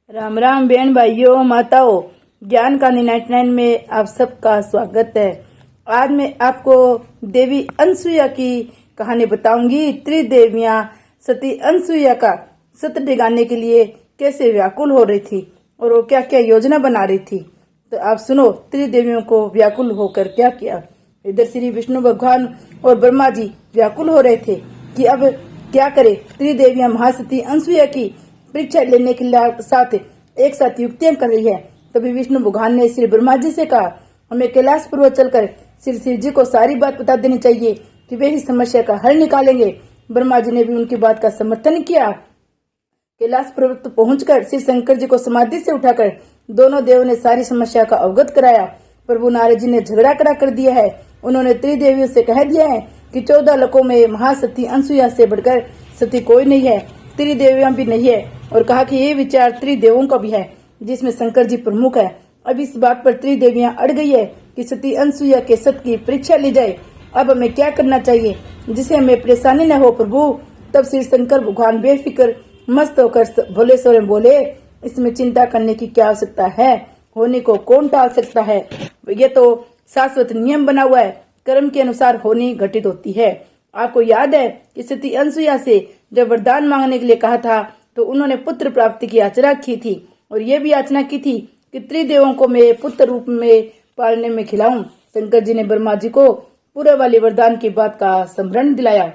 राम राम बहन भाइयों माताओं, ज्ञान का 99 में आप सबका स्वागत है। आज मैं आपको देवी अनसुईया की कहानी बताऊंगी। त्रिदेवियां सती अनसुईया का सत डिगाने के लिए कैसे व्याकुल हो रही थी और वो क्या क्या योजना बना रही थी। तो आप सुनो, त्रिदेवियों को व्याकुल होकर क्या किया। इधर श्री विष्णु भगवान और ब्रह्मा जी व्याकुल हो रहे थे कि अब क्या करे। त्रिदेवियां महासती अनसुईया की परीक्षा लेने के साथ एक साथ युक्तियां कर रही है। तभी विष्णु भगवान ने श्री ब्रह्मा जी से कहा, हमें कैलाश पर्वत चलकर श्री शिव जी को सारी बात बता देनी चाहिए कि वे ही समस्या का हल निकालेंगे। ब्रह्मा जी ने भी उनकी बात का समर्थन किया। कैलाश पर्वत पहुंचकर श्री शंकर जी को समाधि से उठाकर दोनों देवों ने सारी समस्या का अवगत कराया। प्रभु नारद जी ने झगड़ा कड़ा कर दिया है। उन्होंने त्रिदेवियों से कह दिया है कि 14 लोकों में महासती अनसुईया से बढ़कर सती कोई नहीं है, त्रिदेवियां भी नहीं है, और कहा कि ये विचार त्रिदेवों का भी है जिसमें शंकर जी प्रमुख है। अब इस बात पर त्रिदेवियां अड़ गई है कि सती अनसुईया के सत की परीक्षा ली जाए। अब हमें क्या करना चाहिए जिसे हमें परेशानी न हो प्रभु। तब श्री शंकर भगवान बेफिक्र मस्त होकर भोले सोरे बोले, इसमें चिंता करने की क्या आवश्यकता है, होने को कौन टाल सकता है। ये तो शाश्वत नियम बना हुआ है, कर्म के अनुसार होनी घटित होती है। आपको याद है कि सती अनसुईया से जब वरदान मांगने के लिए कहा था तो उन्होंने पुत्र प्राप्ति की याचना की थी और ये भी याचना की थी कि त्रिदेवों को मैं पुत्र रूप में पालने में खिलाऊं। शंकर जी ने ब्रह्मा जी को पूरे वाली वरदान की बात का स्मरण दिलाया।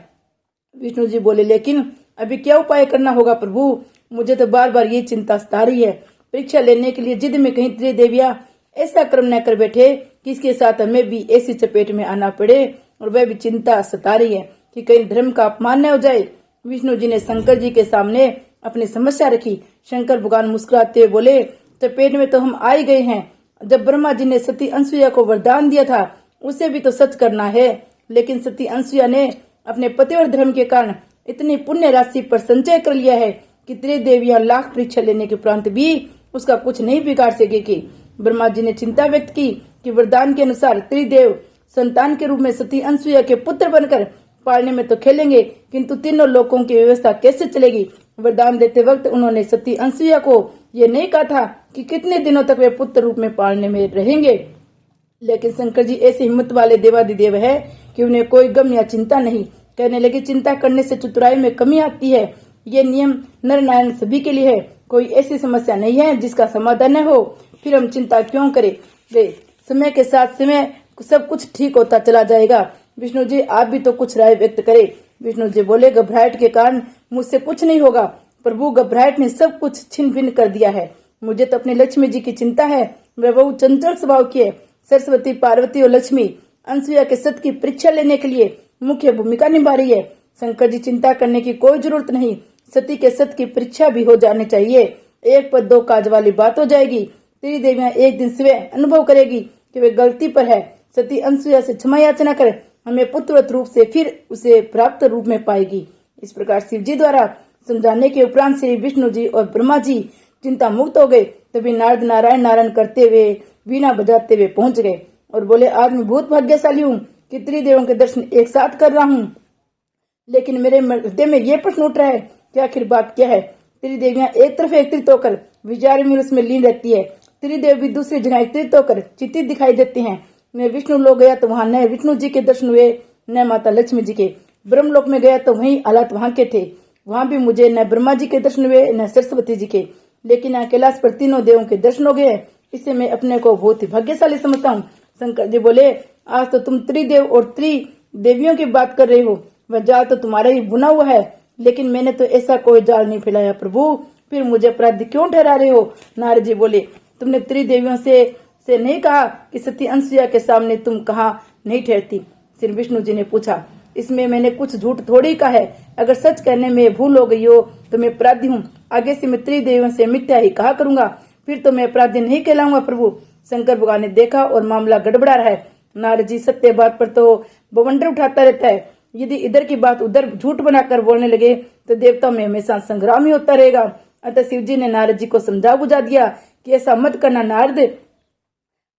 विष्णु जी बोले, लेकिन अभी क्या उपाय करना होगा प्रभु, मुझे तो बार बार ये चिंता सता रही है। परीक्षा लेने के लिए जिद में कहीं त्रिदेवियां ऐसा कर्म न कर बैठे कि इसके साथ हमें भी ऐसी चपेट में आना पड़े, और वह भी चिंता सता रही है कि कहीं धर्म का अपमान न हो जाए। विष्णु जी ने शंकर जी के सामने अपनी समस्या रखी। शंकर भगवान मुस्कुराते हुए बोले, चपेट में तो हम आ ही गए हैं। जब ब्रह्मा जी ने सती अनसुईया को वरदान दिया था उसे भी तो सच करना है, लेकिन सती अनसुईया ने अपने पतिव्रत धर्म के कारण इतनी पुण्य राशि पर संचय कर लिया है कि त्रिदेवियां लाख परीक्षा लेने के उपरांत भी उसका कुछ नहीं बिगाड़ सकेगी। ब्रह्मा जी ने चिंता व्यक्त की कि वरदान के अनुसार त्रिदेव संतान के रूप में सती अनसुईया के पुत्र बनकर पालने में तो खेलेंगे, किंतु तीनों लोकों की व्यवस्था कैसे चलेगी। वरदान देते वक्त उन्होंने सती अनसुईया को ये नहीं कहा था कि कितने दिनों तक वे पुत्र रूप में पालने में रहेंगे, लेकिन शंकर जी ऐसे हिम्मत वाले देवादिदेव है कि उन्हें कोई गम या चिंता नहीं। कहने लगे, चिंता करने से चतुराई में कमी आती है। ये नियम नर नारायण सभी के लिए है, कोई ऐसी समस्या नहीं है जिसका समाधान न हो, फिर हम चिंता क्यों करें। वे समय के साथ समय सब कुछ ठीक होता चला जाएगा। विष्णु जी आप भी तो कुछ राय व्यक्त करें। विष्णु जी बोले, घबराहट के कारण मुझसे कुछ नहीं होगा प्रभु, घबराहट ने सब कुछ छिन्न भिन्न कर दिया है। मुझे तो अपनी लक्ष्मी जी की चिंता है, वे बहुत चंचल स्वभाव की है। सरस्वती, पार्वती और लक्ष्मी अनसुईया के सत की परीक्षा लेने के लिए मुख्य भूमिका निभा रही है। शंकर जी चिंता करने की कोई जरूरत नहीं, सती के सत की परीक्षा भी हो जानी चाहिए। एक पर दो काज वाली बात हो जाएगी। त्रिदेवियां एक दिन स्वयं अनुभव करेगी कि वे गलती पर है। सती अनसुईया से क्षमा याचना कर हमें पुत्रवत रूप से फिर उसे प्राप्त रूप में पाएगी। इस प्रकार शिव जी द्वारा समझाने के उपरांत श्री विष्णु जी और ब्रह्मा जी चिंता मुक्त हो गए। तभी नारद नारायण नारायण करते हुए वीणा बजाते हुए पहुंच गए और बोले, आज मैं बहुत भाग्यशाली हूँ कि त्रिदेवों के दर्शन एक साथ कर रहा हूँ, लेकिन मेरे हृदय में ये प्रश्न उठ रहा है कि आखिर बात क्या है। त्रिदेवियां एक तरफ एकत्रित होकर विचार विमर्श में लीन रहती है, त्रिदेव भी दूसरी जगह एकत्रित होकर चितित दिखाई देते हैं। मैं विष्णु लोक गया तो वहां न विष्णु जी के दर्शन हुए न माता लक्ष्मी जी के। ब्रह्मलोक में गया तो वही हालात वहां के थे, वहां भी मुझे न ब्रह्मा जी के दर्शन हुए न सरस्वती जी के, लेकिन यहाँ कैलाश पर तीनों देवों के दर्शन हो गए। इससे मैं अपने को बहुत ही भाग्यशाली समझता हूँ। शंकर जी बोले, आज तो तुम त्रिदेव और त्रिदेवियों की बात कर रहे हो, वह जाल तो तुम्हारा ही बुना हुआ है, लेकिन मैंने तो ऐसा कोई जाल नहीं फैलाया प्रभु, फिर मुझे अपराधी क्यों ठहरा रहे हो। नारद जी बोले, तुमने त्रिदेवियों से नहीं कहा कि सती अनसुईया के सामने तुम कहाँ नहीं ठहरती। श्री विष्णु जी ने पूछा, इसमें मैंने कुछ झूठ थोड़ी कहा है, अगर सच कहने में भूल हो गई हो तो मैं अपराधी हूँ। आगे से मैं त्रिदेवियों से मिथ्या ही कहा करूंगा, फिर तो मैं अपराधी नहीं कहलाऊंगा प्रभु। शंकर भगवान ने देखा और मामला गड़बड़ा रहा है। नारद जी सत्य बात पर तो बवंडर उठाता रहता है, यदि इधर की बात उधर झूठ बनाकर बोलने लगे तो देवताओं में हमेशा संग्राम ही होता रहेगा। अतः शिव जी ने नारद जी को समझा बुझा दिया कि ऐसा मत करना नारद,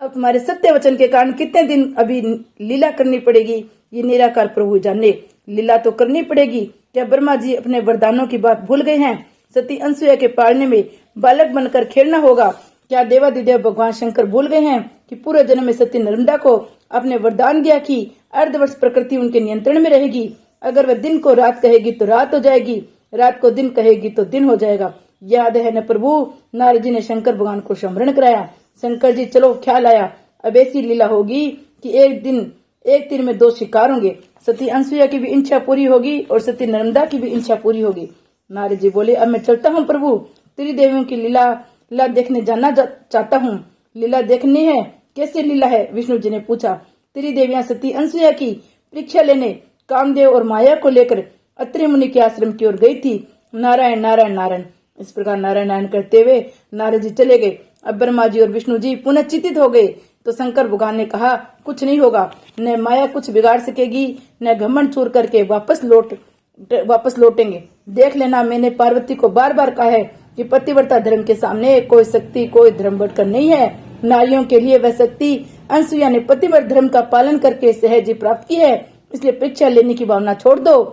अब तुम्हारे सत्य वचन के कारण कितने दिन अभी लीला करनी पड़ेगी, ये निराकार प्रभु जाने। लीला तो करनी पड़ेगी। क्या ब्रह्मा जी अपने वरदानों की बात भूल गए हैं? सती अनसुईया के पालने में बालक बनकर खेलना होगा। क्या देवाधिदेव भगवान शंकर भूल गए हैं कि पूरे जन्म में सती नर्मदा को अपने वरदान दिया कि अर्धवर्ष प्रकृति उनके नियंत्रण में रहेगी। अगर वह दिन को रात कहेगी तो रात हो जाएगी, रात को दिन कहेगी तो दिन हो जाएगा। याद है न प्रभु, नारद जी ने शंकर भगवान को स्मरण कराया। शंकर जी चलो ख्याल आया, अब ऐसी लीला होगी कि एक तीर में दो शिकार होंगे। सती अनसुईया की भी इच्छा पूरी होगी और सती नर्मदा की भी इच्छा पूरी होगी। नारद जी बोले, अब मैं चलता हूँ प्रभु, त्रिदेवियों की लीला देखने जाना चाहता हूँ। लीला देखनी है, कैसी लीला है? विष्णु जी ने पूछा। त्रिदेवियां सती अनसुईया की परीक्षा लेने कामदेव और माया को लेकर अत्रि मुनि के आश्रम की ओर गई थी। नारायण नारायण नारायण, इस प्रकार नारायण नारायण करते हुए नारद जी चले गए। अब ब्रह्मा जी और विष्णु जी पुनः चिंतित हो गए तो शंकर भगवान ने कहा, कुछ नहीं होगा, न माया कुछ बिगाड़ सकेगी, न घमंड चूर करके वापस लौटेंगे। देख लेना, मैंने पार्वती को बार बार कहा है कि पतिव्रता धर्म के सामने कोई शक्ति कोई धर्म बढ़कर नहीं है। नारियों के लिए वह शक्ति अनसुईया ने पतिव्रत धर्म का पालन करके सहज प्राप्त की है, इसलिए परीक्षा लेने की भावना छोड़ दो।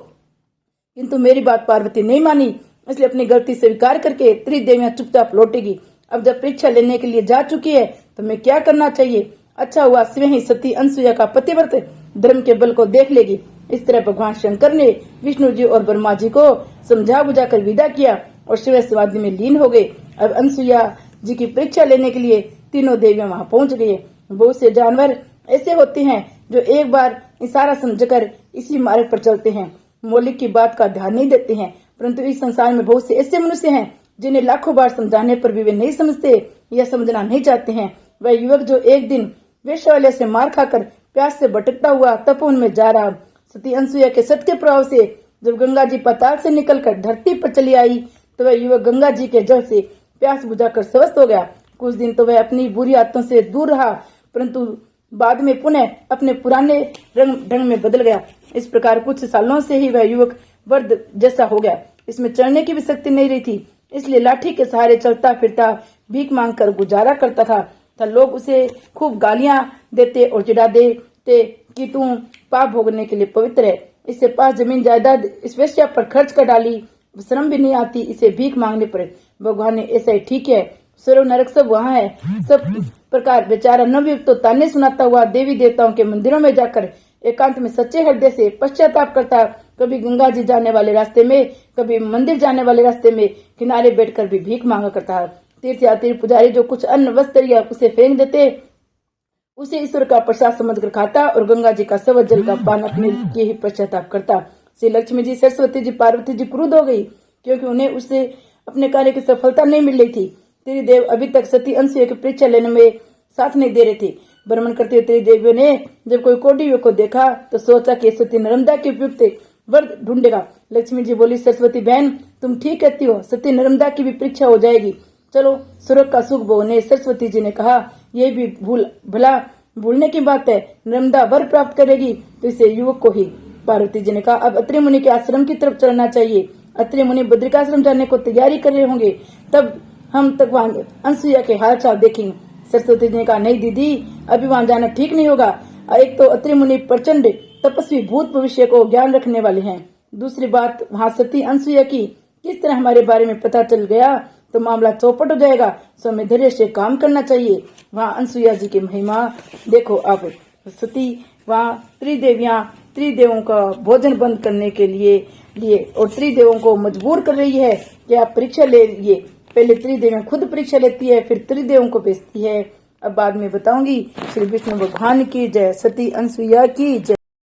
किंतु मेरी बात पार्वती नहीं मानी, इसलिए अपनी गलती स्वीकार करके त्रिदेवियां चुपचाप लौटेगी। अब जब परीक्षा लेने के लिए जा चुकी है तो मैं क्या करना चाहिए? अच्छा हुआ स्वयं ही सती अनसुईया का पतिव्रत धर्म के बल को देख लेगी। इस तरह भगवान शंकर ने विष्णु जी और ब्रह्मा जी को समझा बुझाकर विदा किया और शिव समाधि में लीन हो गए। अब अनसुईया जी की परीक्षा लेने के लिए तीनों देवियां वहां पहुंच गई। बहुत से जानवर ऐसे होते हैं जो एक बार इशारा समझकर इसी मार्ग पर चलते हैं, मौलिक की बात का ध्यान नहीं देते हैं। परंतु इस संसार में बहुत से ऐसे मनुष्य हैं जिन्हें लाखों बार समझाने पर भी वे नहीं समझते या समझना नहीं चाहते हैं। वह युवक जो एक दिन वेश्यालय से मार खाकर प्यास से भटकता हुआ तपोवन में जा रहा, सती अनसुईया के सत्य प्रभाव से जब गंगा जी पाताल से निकलकर धरती पर चली आई तो वह युवक गंगा जी के जल से प्यास बुझाकर स्वस्थ हो गया। कुछ दिन तो वह अपनी बुरी आदतों से दूर रहा, परंतु बाद में पुनः अपने पुराने ढंग में बदल गया। इस प्रकार कुछ सालों से ही वह युवक वर्द जैसा हो गया। इसमें चलने की भी शक्ति नहीं रही थी, इसलिए लाठी के सहारे चलता फिरता भीख मांगकर गुजारा करता था। लोग उसे खूब गालियां देते और चिढ़ा देते कि तू पाप भोगने के लिए पवित्र है, इससे पास जमीन जायदाद इस वेश्या पर खर्च कर डाली, शर्म भी नहीं आती इसे भीख मांगने पर। भगवान ने ऐसा ही ठीक है, स्वर्ग नरक सब वहाँ है। सब प्रकार बेचारा नवयुवक तो ताने सुनाता हुआ देवी देवताओं के मंदिरों में जाकर एकांत में सच्चे हृदय से पश्चाताप करता, कभी गंगा जी जाने वाले रास्ते में, कभी मंदिर जाने वाले रास्ते में किनारे बैठकर भी भीख मांगा करता। तीर्थयात्री पुजारी जो कुछ अन्न वस्त्र या उसे फेंक देते उसे ईश्वर का प्रसाद समझकर खाता और गंगा जी का सवज जल का पान अपने लिए ही पश्चाताप करता। श्री लक्ष्मी जी, सरस्वती जी, पार्वती जी क्रुद्ध हो गई क्योंकि उन्हें उससे अपने कार्य की सफलता नहीं मिल रही थी। त्रिदेव अभी तक सती अनसुईया की परीक्षा लेने में साथ नहीं दे रहे थे। भ्रमण करते त्रिदेवियों ने जब कोई कौटियों को देखा तो सोचा कि सती नर्मदा के उपयुक्त वर ढूंढेगा। लक्ष्मी जी बोली, सरस्वती बहन तुम ठीक कहती हो, सती नर्मदा की भी परीक्षा हो जाएगी, चलो स्वर्ग का सुख भोगने। सरस्वती जी ने कहा, ये भी भला भूलने की बात है, नर्मदा वर प्राप्त करेगी तो इसे युवक को ही। पार्वती जी ने कहा, अब अत्रि मुनि के आश्रम की तरफ चलना चाहिए। अत्रि मुनि बद्रिकाश्रम जाने को तैयारी कर रहे होंगे, तब हम तक वहाँ अनसुईया के हाल चाल देखेंगे। सरस्वती जी ने कहा, नहीं दीदी, अभी वहाँ जाना ठीक नहीं होगा। एक तो अत्रि मुनि प्रचंड तपस्वी भूत भविष्य को ज्ञान रखने वाले हैं, दूसरी बात वहाँ सती अनसुईया की किस तरह हमारे बारे में पता चल गया तो मामला चौपट हो जाएगा। सो हमें धैर्य से काम करना चाहिए। वहाँ अनसुईया जी की महिमा देखो आप। सती वहाँ त्रिदेवों का भोजन बंद करने के लिए और त्रिदेवों को मजबूर कर रही है कि आप परीक्षा ले लिए। पहले त्रिदेवियां खुद परीक्षा लेती है, फिर त्रिदेवों को भेजती है। अब बाद में बताऊंगी। श्री विष्णु भगवान की जय, सती अनसुईया की जय।